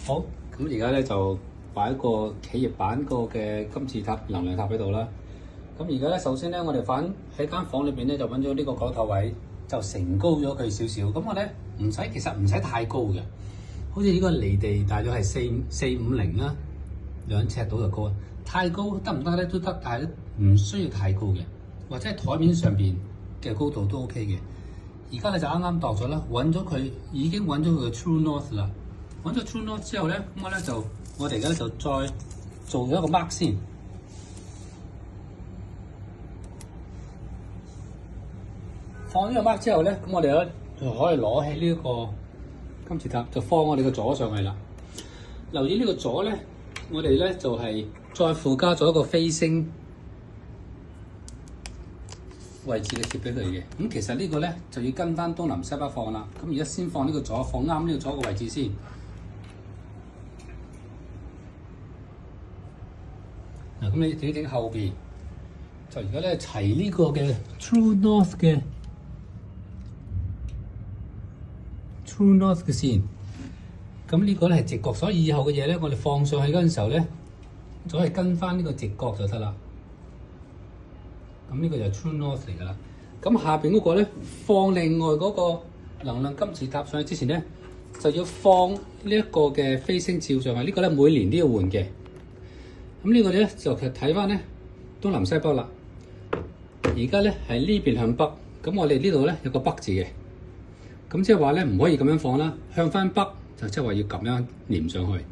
好，咁而家咧就擺一個企業版個嘅金字塔能量塔喺度啦。咁而家咧，首先咧，我哋喺間房裏邊咧就揾咗呢個角頭位，就成高咗佢少少。咁我咧其實唔使太高嘅，好似呢個離地大約係450啦，2尺到就高。太高得唔得咧？都得，但係唔需要太高嘅，或者係台面上邊嘅高度都 OK 嘅。而家咧就啱啱度咗啦，已經揾咗佢嘅 True North 啦。揾咗 True North 之後咧，咁我哋而家就再做咗一個 mark 先。放咗個 mark 之後咧，咁我哋咧就可以攞起呢一個金字塔，就放我哋個座上去啦。留意呢個座咧，我哋咧就係再附加咗一個飛星位置嘅貼俾佢嘅。咁其實呢個咧就要跟翻東南西北放啦。咁而家先放呢個座，放啱呢個座嘅位置先。嗱，咁你整後邊就而家咧齊呢個嘅 True North 嘅線。咁呢個咧係直角，所以以後嘅嘢咧，我哋放上去嗰陣時候咧，就可以跟翻呢個直角就得啦。咁呢個就係 True North 嚟㗎啦。咁下邊嗰個咧，放另外嗰個能量金字塔上去之前咧，就要放呢一個嘅飛星照上去。呢個咧每年都要換嘅。咁呢個咧就其實睇翻咧東南西北啦。而家咧係呢邊向北，咁我哋呢度咧有個北字嘅。咁即係話咧唔可以咁樣放啦，向翻北就即係話要咁樣黏上去。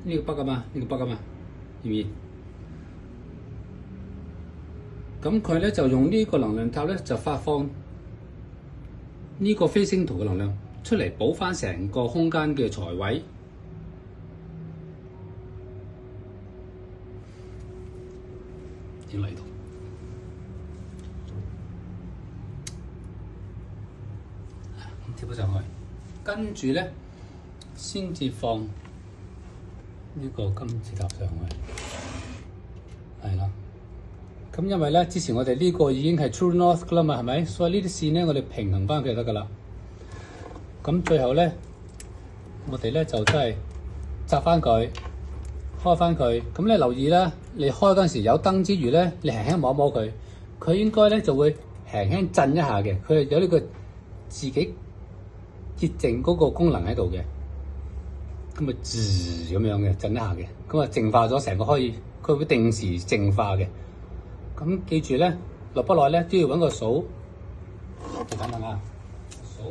呢個北啊嘛，呢個北啊嘛，要唔要？咁佢咧就用呢個能量塔咧就發放呢個飛星圖嘅能量出嚟，補翻成個空間嘅財位。要嚟到。貼咗上去，跟住咧先至放呢個金字塔上去，係啦。咁因為咧之前我哋呢個已經係 True North 㗎啦嘛，係咪？所以呢啲線咧我哋平衡翻佢就得㗎啦。咁最後咧，我哋咧就真係紮翻佢，開翻佢。咁你留意啦，你開嗰陣時有燈之餘咧，你輕輕摸一摸佢，佢應該咧就會輕輕震一下嘅。佢係有呢個自己潔淨嗰個功能喺度嘅，咁啊滋咁樣嘅震一下嘅，咁啊淨化咗成個佢會定時淨化嘅。咁記住咧，耐不耐咧都要揾個掃，等等啊，掃。